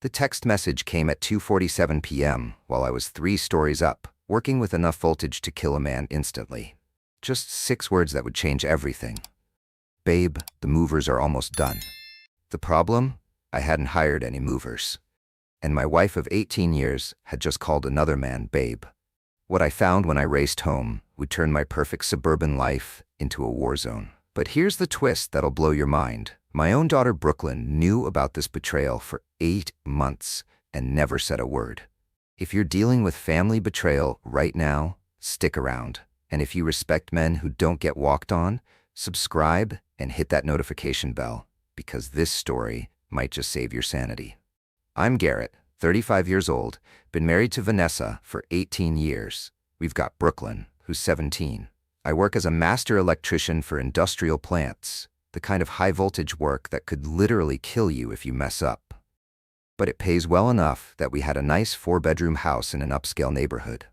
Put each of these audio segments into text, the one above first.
The text message came at 2:47 p.m. while I was 3 stories up, working with enough voltage to kill a man instantly. Just 6 words that would change everything. Babe, the movers are almost done. The problem? I hadn't hired any movers. And my wife of 18 years had just called another man babe. What I found when I raced home would turn my perfect suburban life into a war zone. But here's the twist that'll blow your mind. My own daughter Brooklyn knew about this betrayal for 8 months and never said a word. If you're dealing with family betrayal right now, stick around. And if you respect men who don't get walked on, subscribe and hit that notification bell, because this story might just save your sanity. I'm Garrett, 35 years old, been married to Vanessa for 18 years. We've got Brooklyn, who's 17. I work as a master electrician for industrial plants, the kind of high-voltage work that could literally kill you if you mess up. But it pays well enough that we had a nice 4-bedroom house in an upscale neighborhood.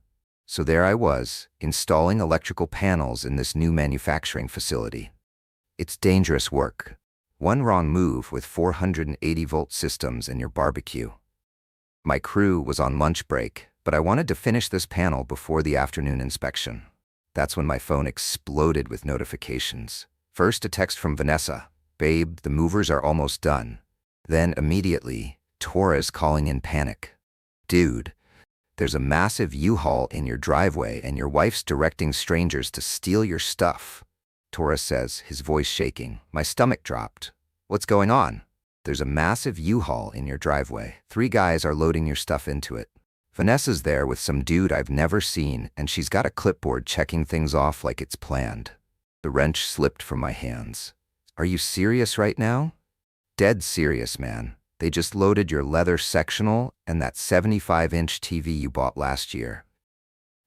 So there I was, installing electrical panels in this new manufacturing facility. It's dangerous work. One wrong move with 480-volt systems in your barbecue. My crew was on lunch break, but I wanted to finish this panel before the afternoon inspection. That's when my phone exploded with notifications. First, a text from Vanessa. Babe, the movers are almost done. Then, immediately, Torres calling in panic. Dude, there's a massive U-Haul in your driveway and your wife's directing strangers to steal your stuff. Torres says, his voice shaking. My stomach dropped. What's going on? There's a massive U-Haul in your driveway. 3 guys are loading your stuff into it. Vanessa's there with some dude I've never seen, and she's got a clipboard checking things off like it's planned. The wrench slipped from my hands. Are you serious right now? Dead serious, man. They just loaded your leather sectional and that 75-inch TV you bought last year.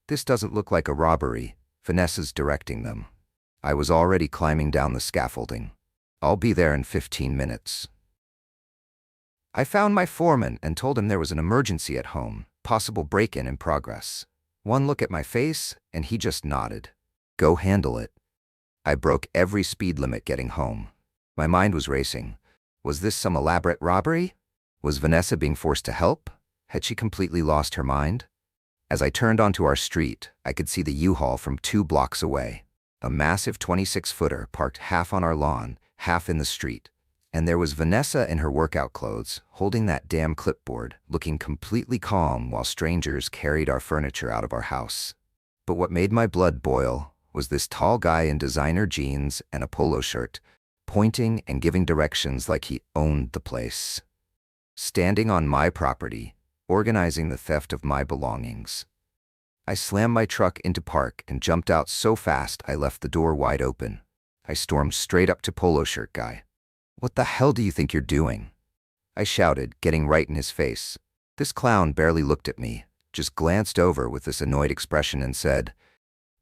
This doesn't look like a robbery. Vanessa's directing them. I was already climbing down the scaffolding. I'll be there in 15 minutes. I found my foreman and told him there was an emergency at home, possible break-in in progress. One look at my face, and he just nodded. Go handle it. I broke every speed limit getting home. My mind was racing. Was this some elaborate robbery? Was Vanessa being forced to help? Had she completely lost her mind? As I turned onto our street, I could see the U-Haul from 2 blocks away. A massive 26-footer parked half on our lawn, half in the street. And there was Vanessa in her workout clothes, holding that damn clipboard, looking completely calm while strangers carried our furniture out of our house. But what made my blood boil was this tall guy in designer jeans and a polo shirt, pointing and giving directions like he owned the place. Standing on my property, organizing the theft of my belongings. I slammed my truck into park and jumped out so fast I left the door wide open. I stormed straight up to polo shirt guy. What the hell do you think you're doing? I shouted, getting right in his face. This clown barely looked at me, just glanced over with this annoyed expression and said,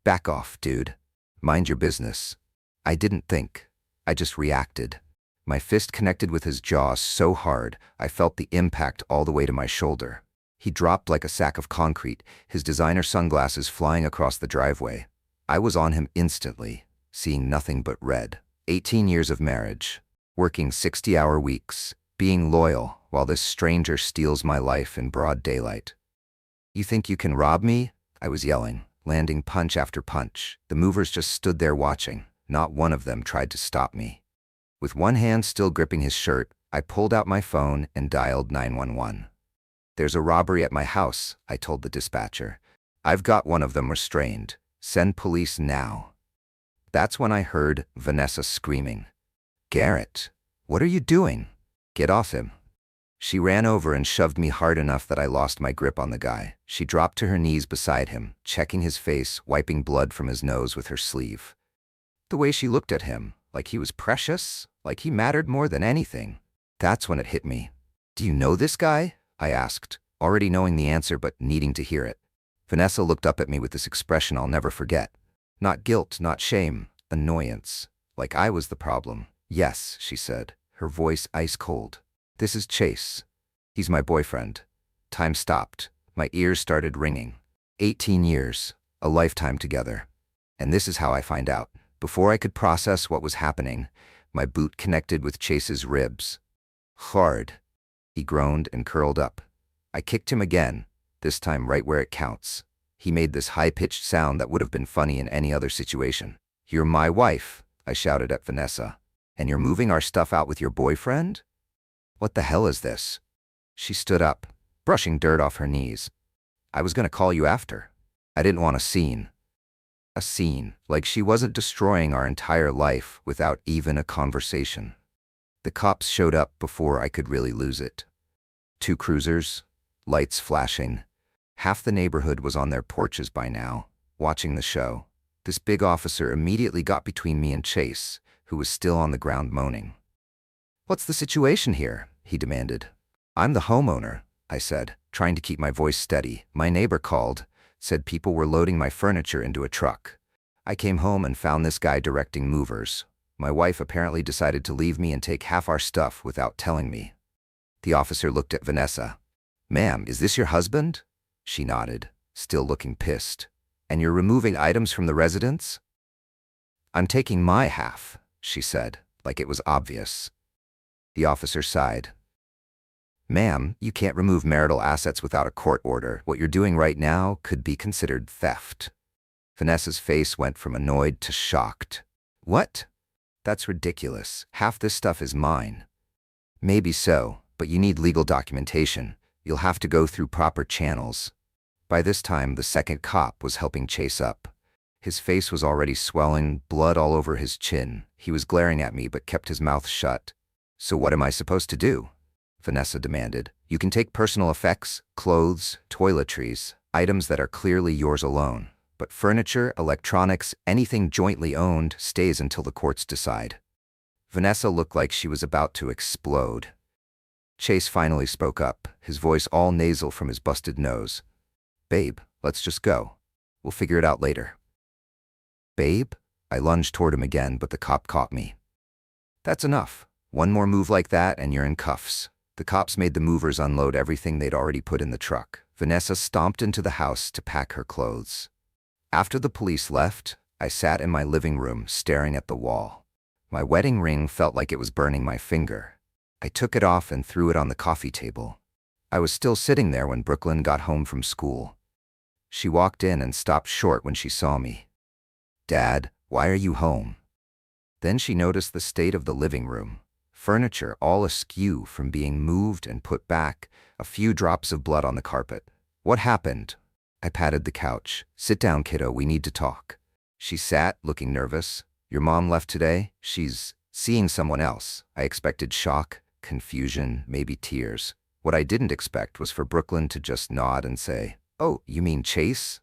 Back off, dude. Mind your business. I didn't think. I just reacted. My fist connected with his jaw so hard, I felt the impact all the way to my shoulder. He dropped like a sack of concrete, his designer sunglasses flying across the driveway. I was on him instantly, seeing nothing but red. 18 years of marriage, working 60-hour weeks, being loyal while this stranger steals my life in broad daylight. You think you can rob me? I was yelling, landing punch after punch. The movers just stood there watching. Not one of them tried to stop me. With one hand still gripping his shirt, I pulled out my phone and dialed 911. There's a robbery at my house, I told the dispatcher. I've got one of them restrained. Send police now. That's when I heard Vanessa screaming. Garrett, what are you doing? Get off him. She ran over and shoved me hard enough that I lost my grip on the guy. She dropped to her knees beside him, checking his face, wiping blood from his nose with her sleeve. The way she looked at him, like he was precious, like he mattered more than anything. That's when it hit me. Do you know this guy? I asked, already knowing the answer but needing to hear it. Vanessa looked up at me with this expression I'll never forget. Not guilt, not shame, annoyance. Like I was the problem. Yes, she said, her voice ice cold. This is Chase. He's my boyfriend. Time stopped. My ears started ringing. 18 years, a lifetime together. And this is how I find out. Before I could process what was happening, my boot connected with Chase's ribs. Hard. He groaned and curled up. I kicked him again, this time right where it counts. He made this high-pitched sound that would have been funny in any other situation. "You're my wife," I shouted at Vanessa. "And you're moving our stuff out with your boyfriend? What the hell is this?" She stood up, brushing dirt off her knees. "I was gonna call you after. I didn't want a scene." A scene, like she wasn't destroying our entire life without even a conversation. The cops showed up before I could really lose it. 2 cruisers, lights flashing. Half the neighborhood was on their porches by now, watching the show. This big officer immediately got between me and Chase, who was still on the ground moaning. "What's the situation here?" he demanded. "I'm the homeowner," I said, trying to keep my voice steady. "My neighbor called, said people were loading my furniture into a truck. I came home and found this guy directing movers. My wife apparently decided to leave me and take half our stuff without telling me." The officer looked at Vanessa. "Ma'am, is this your husband?" She nodded, still looking pissed. "And you're removing items from the residence?" "I'm taking my half," she said, like it was obvious. The officer sighed. "Ma'am, you can't remove marital assets without a court order. What you're doing right now could be considered theft." Vanessa's face went from annoyed to shocked. "What? That's ridiculous. Half this stuff is mine." "Maybe so, but you need legal documentation. You'll have to go through proper channels." By this time, the second cop was helping Chase up. His face was already swelling, blood all over his chin. He was glaring at me but kept his mouth shut. "So what am I supposed to do?" Vanessa demanded. "You can take personal effects, clothes, toiletries, items that are clearly yours alone. But furniture, electronics, anything jointly owned stays until the courts decide." Vanessa looked like she was about to explode. Chase finally spoke up, his voice all nasal from his busted nose. "Babe, let's just go. We'll figure it out later." "Babe?" I lunged toward him again, but the cop caught me. "That's enough. One more move like that and you're in cuffs." The cops made the movers unload everything they'd already put in the truck. Vanessa stomped into the house to pack her clothes. After the police left, I sat in my living room staring at the wall. My wedding ring felt like it was burning my finger. I took it off and threw it on the coffee table. I was still sitting there when Brooklyn got home from school. She walked in and stopped short when she saw me. "Dad, why are you home?" Then she noticed the state of the living room. Furniture all askew from being moved and put back, a few drops of blood on the carpet. "What happened?" I patted the couch. "Sit down, kiddo, we need to talk." She sat, looking nervous. "Your mom left today? She's seeing someone else." I expected shock, confusion, maybe tears. What I didn't expect was for Brooklyn to just nod and say, "Oh, you mean Chase?"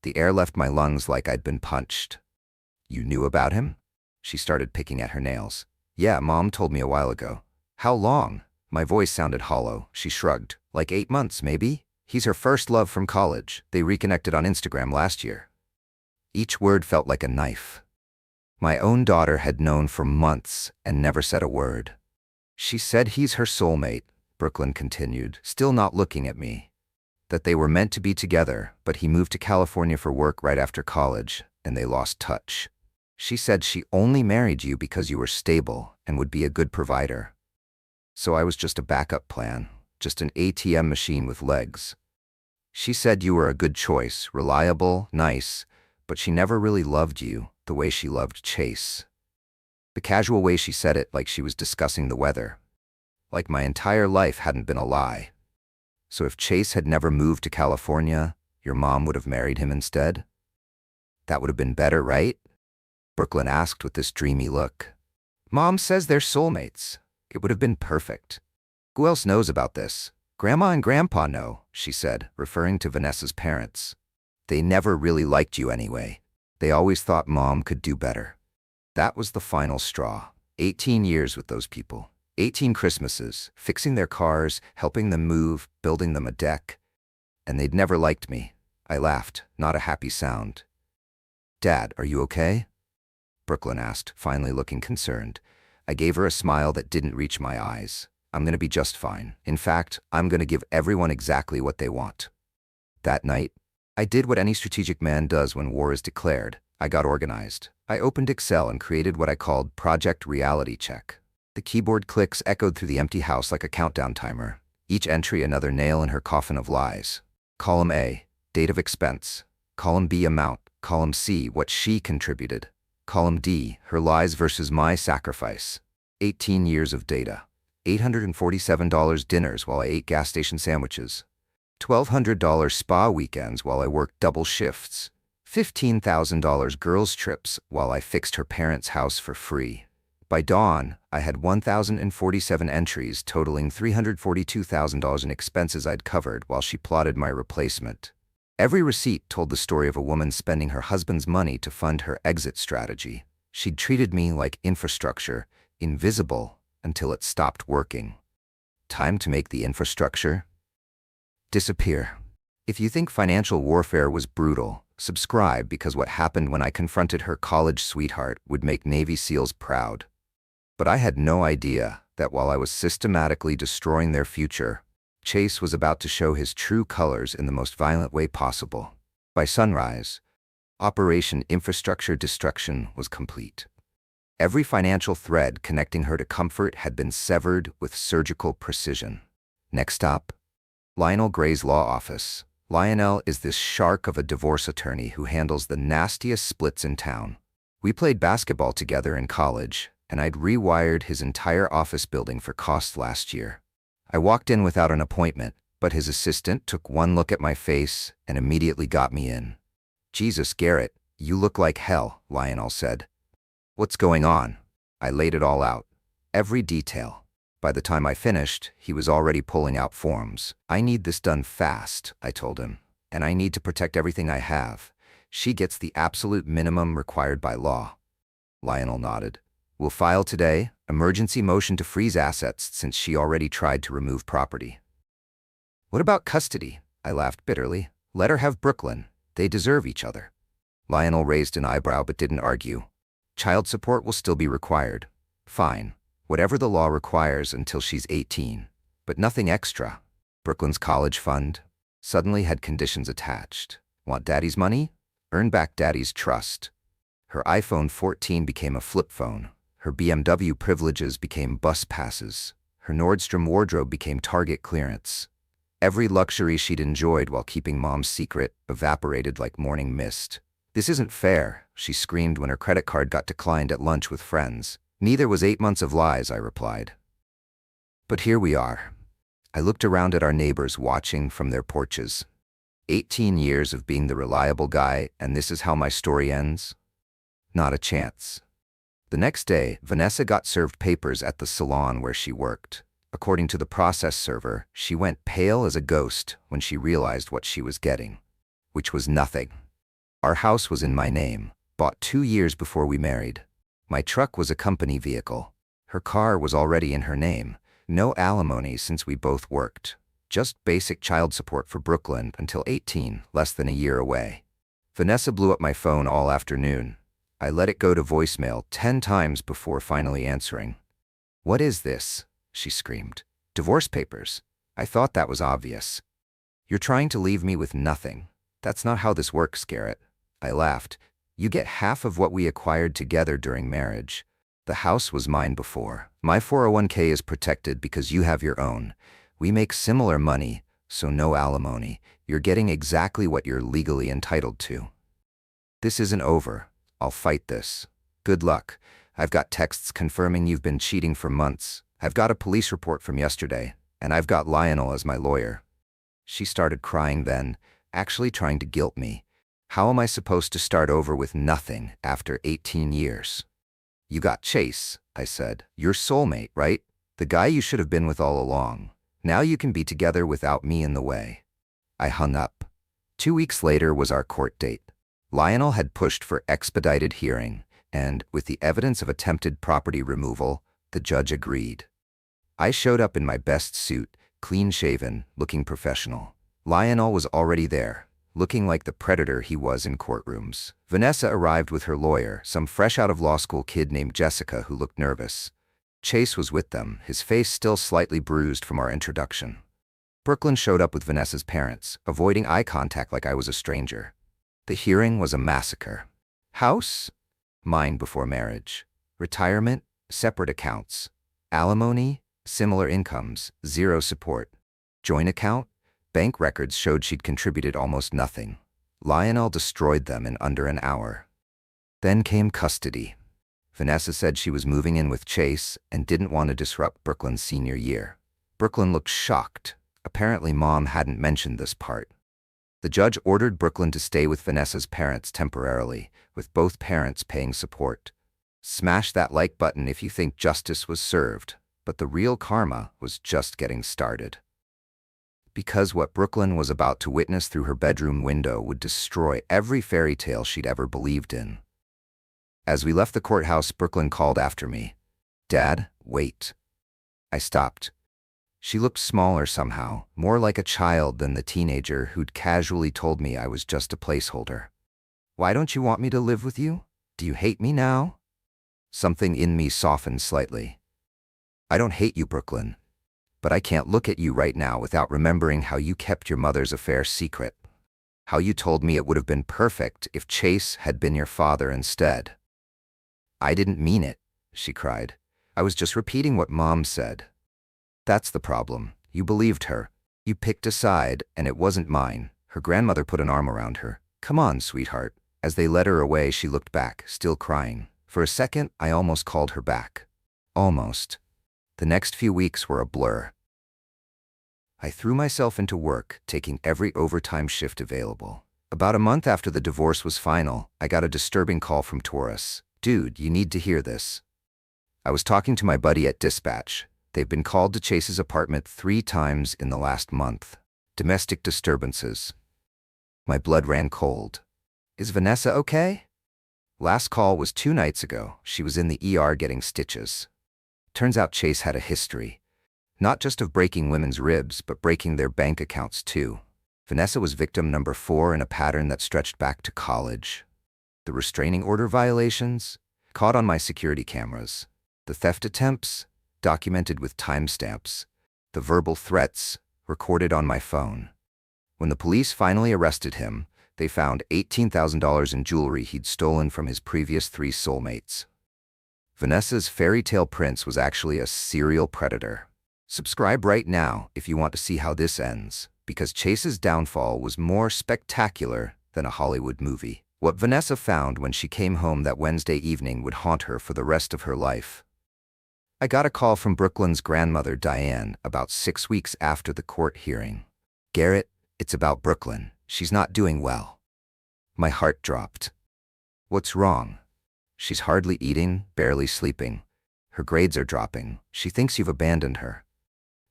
The air left my lungs like I'd been punched. "You knew about him?" She started picking at her nails. "Yeah, Mom told me a while ago." "How long?" My voice sounded hollow. She shrugged. "Like 8 months, maybe? He's her first love from college. They reconnected on Instagram last year." Each word felt like a knife. My own daughter had known for months and never said a word. "She said he's her soulmate," Brooklyn continued, still not looking at me. "That they were meant to be together, but he moved to California for work right after college, and they lost touch. She said she only married you because you were stable and would be a good provider. So I was just a backup plan, just an ATM machine with legs. She said you were a good choice, reliable, nice, but she never really loved you the way she loved Chase." The casual way she said it, like she was discussing the weather. Like my entire life hadn't been a lie. "So if Chase had never moved to California, your mom would have married him instead? That would have been better, right?" Brooklyn asked with this dreamy look. "Mom says they're soulmates. It would have been perfect. Who else knows about this? Grandma and Grandpa know," she said, referring to Vanessa's parents. "They never really liked you anyway. They always thought Mom could do better." That was the final straw. 18 years with those people. 18 Christmases, fixing their cars, helping them move, building them a deck. And they'd never liked me. I laughed, not a happy sound. "Dad, are you okay?" Brooklyn asked, finally looking concerned. I gave her a smile that didn't reach my eyes. "I'm gonna be just fine. In fact, I'm gonna give everyone exactly what they want." That night, I did what any strategic man does when war is declared. I got organized. I opened Excel and created what I called Project Reality Check. The keyboard clicks echoed through the empty house like a countdown timer. Each entry another nail in her coffin of lies. Column A, date of expense. Column B, amount. Column C, what she contributed. Column D, her lies versus my sacrifice. 18 years of data. $847 dinners while I ate gas station sandwiches. $1,200 spa weekends while I worked double shifts. $15,000 girls' trips while I fixed her parents' house for free. By dawn, I had 1,047 entries totaling $342,000 in expenses I'd covered while she plotted my replacement. Every receipt told the story of a woman spending her husband's money to fund her exit strategy. She'd treated me like infrastructure, invisible, until it stopped working. Time to make the infrastructure disappear. If you think financial warfare was brutal, subscribe, because what happened when I confronted her college sweetheart would make Navy SEALs proud. But I had no idea that while I was systematically destroying their future, Chase was about to show his true colors in the most violent way possible. By sunrise, Operation Infrastructure Destruction was complete. Every financial thread connecting her to comfort had been severed with surgical precision. Next stop, Lionel Gray's law office. Lionel is this shark of a divorce attorney who handles the nastiest splits in town. We played basketball together in college, and I'd rewired his entire office building for costs last year. I walked in without an appointment, but his assistant took one look at my face and immediately got me in. "Jesus, Garrett, you look like hell," Lionel said. "What's going on?" I laid it all out. Every detail. By the time I finished, he was already pulling out forms. "I need this done fast," I told him, "and I need to protect everything I have. She gets the absolute minimum required by law." Lionel nodded. "We'll file today, emergency motion to freeze assets since she already tried to remove property." "What about custody?" I laughed bitterly. "Let her have Brooklyn. They deserve each other." Lionel raised an eyebrow but didn't argue. "Child support will still be required." "Fine. Whatever the law requires until she's 18. But nothing extra." Brooklyn's college fund suddenly had conditions attached. "Want daddy's money? Earn back daddy's trust." Her iPhone 14 became a flip phone. Her BMW privileges became bus passes. Her Nordstrom wardrobe became Target clearance. Every luxury she'd enjoyed while keeping mom's secret evaporated like morning mist. "This isn't fair," she screamed when her credit card got declined at lunch with friends. "Neither was 8 months of lies," I replied. But here we are. I looked around at our neighbors watching from their porches. 18 years of being the reliable guy, and this is how my story ends? Not a chance. The next day, Vanessa got served papers at the salon where she worked. According to the process server, she went pale as a ghost when she realized what she was getting, which was nothing. Our house was in my name, bought 2 years before we married. My truck was a company vehicle. Her car was already in her name. No alimony since we both worked. Just basic child support for Brooklyn until 18, less than a year away. Vanessa blew up my phone all afternoon. I let it go to voicemail 10 times before finally answering. "What is this?" she screamed. "Divorce papers. I thought that was obvious." "You're trying to leave me with nothing. That's not how this works, Garrett." I laughed. "You get half of what we acquired together during marriage. The house was mine before. My 401k is protected because you have your own. We make similar money, so no alimony. You're getting exactly what you're legally entitled to." "This isn't over. I'll fight this." "Good luck. I've got texts confirming you've been cheating for months. I've got a police report from yesterday, and I've got Lionel as my lawyer." She started crying then, actually trying to guilt me. How am I supposed to start over with nothing after 18 years? "You got Chase," I said. "Your soulmate, right? The guy you should have been with all along. Now you can be together without me in the way." I hung up. 2 weeks later was our court date. Lionel had pushed for expedited hearing, and, with the evidence of attempted property removal, the judge agreed. I showed up in my best suit, clean-shaven, looking professional. Lionel was already there, looking like the predator he was in courtrooms. Vanessa arrived with her lawyer, some fresh-out-of-law-school kid named Jessica who looked nervous. Chase was with them, his face still slightly bruised from our introduction. Brooklyn showed up with Vanessa's parents, avoiding eye contact like I was a stranger. The hearing was a massacre. House? Mine before marriage. Retirement? Separate accounts. Alimony? Similar incomes. Zero support. Joint account? Bank records showed she'd contributed almost nothing. Lionel destroyed them in under an hour. Then came custody. Vanessa said she was moving in with Chase and didn't want to disrupt Brooklyn's senior year. Brooklyn looked shocked. Apparently Mom hadn't mentioned this part. The judge ordered Brooklyn to stay with Vanessa's parents temporarily, with both parents paying support. Smash that like button if you think justice was served, but the real karma was just getting started. Because what Brooklyn was about to witness through her bedroom window would destroy every fairy tale she'd ever believed in. As we left the courthouse, Brooklyn called after me. "Dad, wait." I stopped. She looked smaller somehow, more like a child than the teenager who'd casually told me I was just a placeholder. "Why don't you want me to live with you? Do you hate me now?" Something in me softened slightly. "I don't hate you, Brooklyn. But I can't look at you right now without remembering how you kept your mother's affair secret. How you told me it would have been perfect if Chase had been your father instead." "I didn't mean it," she cried. "I was just repeating what Mom said." "That's the problem. You believed her. You picked a side, and it wasn't mine." Her grandmother put an arm around her. "Come on, sweetheart." As they led her away, she looked back, still crying. For a second, I almost called her back. Almost. The next few weeks were a blur. I threw myself into work, taking every overtime shift available. About a month after the divorce was final, I got a disturbing call from Taurus. "Dude, you need to hear this." I was talking to my buddy at dispatch. They've been called to Chase's apartment 3 times in the last month. Domestic disturbances. My blood ran cold. "Is Vanessa okay?" Last call was 2 nights ago. She was in the ER getting stitches. Turns out Chase had a history. Not just of breaking women's ribs, but breaking their bank accounts too. Vanessa was victim number 4 in a pattern that stretched back to college. The restraining order violations, caught on my security cameras. The theft attempts, documented with timestamps. The verbal threats, recorded on my phone. When the police finally arrested him, they found $18,000 in jewelry he'd stolen from his previous 3 soulmates. Vanessa's fairy tale prince was actually a serial predator. Subscribe right now if you want to see how this ends, because Chase's downfall was more spectacular than a Hollywood movie. What Vanessa found when she came home that Wednesday evening would haunt her for the rest of her life. I got a call from Brooklyn's grandmother, Diane, about 6 weeks after the court hearing. "Garrett, it's about Brooklyn. She's not doing well." My heart dropped. "What's wrong?" "She's hardly eating, barely sleeping. Her grades are dropping. She thinks you've abandoned her."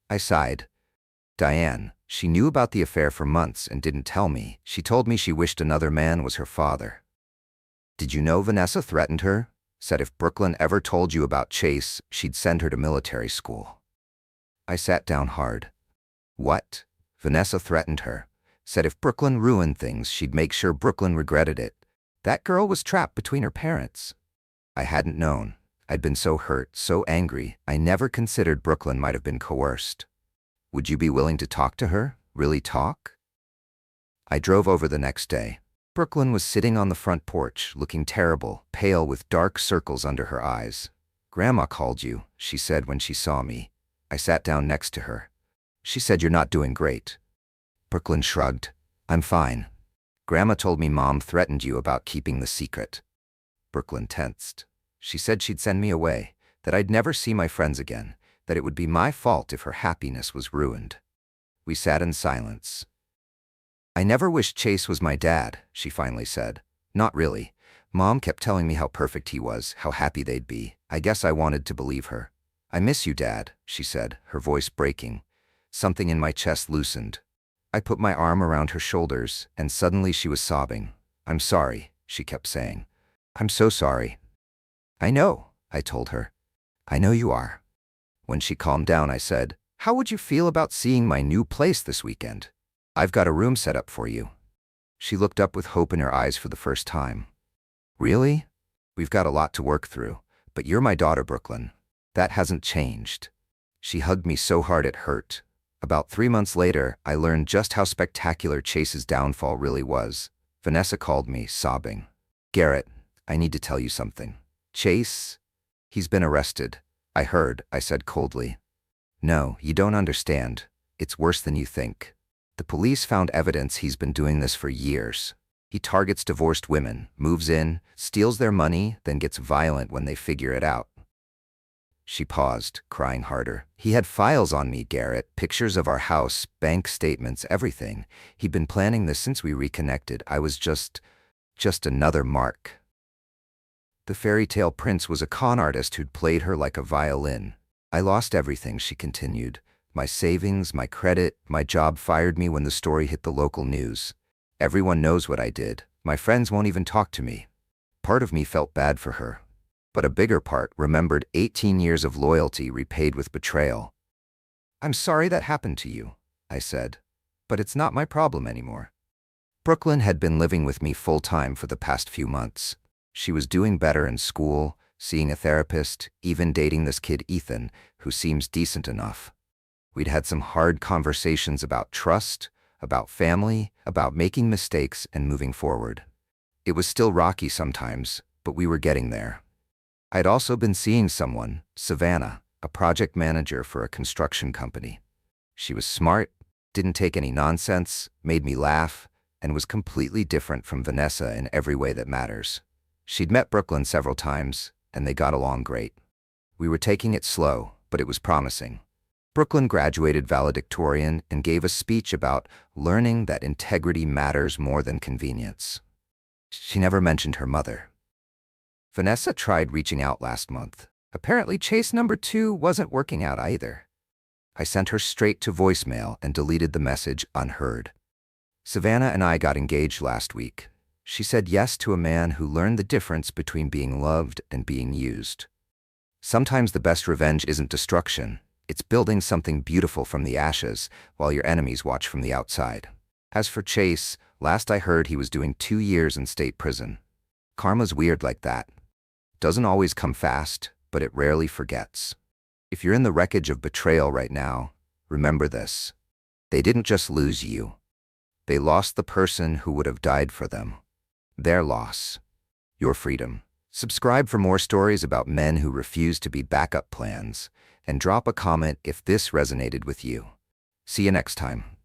I sighed. "Diane, she knew about the affair for months and didn't tell me. She told me she wished another man was her father." "Did you know Vanessa threatened her? Said if Brooklyn ever told you about Chase, she'd send her to military school." I sat down hard. "What?" "Vanessa threatened her. Said if Brooklyn ruined things, she'd make sure Brooklyn regretted it. That girl was trapped between her parents." I hadn't known. I'd been so hurt, so angry, I never considered Brooklyn might have been coerced. "Would you be willing to talk to her? Really talk?" I drove over the next day. Brooklyn was sitting on the front porch, looking terrible, pale with dark circles under her eyes. "Grandma called you," she said when she saw me. I sat down next to her. "She said you're not doing great." Brooklyn shrugged. "I'm fine. Grandma told me Mom threatened you about keeping the secret." Brooklyn tensed. "She said she'd send me away, that I'd never see my friends again, that it would be my fault if her happiness was ruined." We sat in silence. "I never wished Chase was my dad," she finally said. "Not really. Mom kept telling me how perfect he was, how happy they'd be. I guess I wanted to believe her." "I miss you, Dad," she said, her voice breaking. Something in my chest loosened. I put my arm around her shoulders, and suddenly she was sobbing. "I'm sorry," she kept saying. "I'm so sorry." "I know," I told her. "I know you are." When she calmed down, I said, "How would you feel about seeing my new place this weekend? I've got a room set up for you." She looked up with hope in her eyes for the first time. "Really? We've got a lot to work through, but you're my daughter, Brooklyn. That hasn't changed." She hugged me so hard it hurt. About 3 months later, I learned just how spectacular Chase's downfall really was. Vanessa called me, sobbing. "Garrett, I need to tell you something. Chase, he's been arrested." "I heard," I said coldly. "No, you don't understand. It's worse than you think. The police found evidence he's been doing this for years. He targets divorced women, moves in, steals their money, then gets violent when they figure it out. She paused, crying harder. He had files on me, Garrett, pictures of our house, bank statements, everything. He'd been planning this since we reconnected. I was just another mark. The fairy tale prince was a con artist who'd played her like a violin. I lost everything, she continued. My savings, my credit, my job fired me when the story hit the local news. Everyone knows what I did. My friends won't even talk to me. Part of me felt bad for her. But a bigger part remembered 18 years of loyalty repaid with betrayal. I'm sorry that happened to you, I said. But it's not my problem anymore. Brooklyn had been living with me full-time for the past few months. She was doing better in school, seeing a therapist, even dating this kid Ethan, who seems decent enough. We'd had some hard conversations about trust, about family, about making mistakes and moving forward. It was still rocky sometimes, but we were getting there. I'd also been seeing someone, Savannah, a project manager for a construction company. She was smart, didn't take any nonsense, made me laugh, and was completely different from Vanessa in every way that matters. She'd met Brooklyn several times, and they got along great. We were taking it slow, but it was promising. Brooklyn graduated valedictorian and gave a speech about learning that integrity matters more than convenience. She never mentioned her mother. Vanessa tried reaching out last month. Apparently chase number 2 wasn't working out either. I sent her straight to voicemail and deleted the message unheard. Savannah and I got engaged last week. She said yes to a man who learned the difference between being loved and being used. Sometimes the best revenge isn't destruction. It's building something beautiful from the ashes while your enemies watch from the outside. As for Chase, last I heard he was doing 2 years in state prison. Karma's weird like that. Doesn't always come fast, but it rarely forgets. If you're in the wreckage of betrayal right now, remember this. They didn't just lose you. They lost the person who would have died for them. Their loss. Your freedom. Subscribe for more stories about men who refuse to be backup plans, and drop a comment if this resonated with you. See you next time.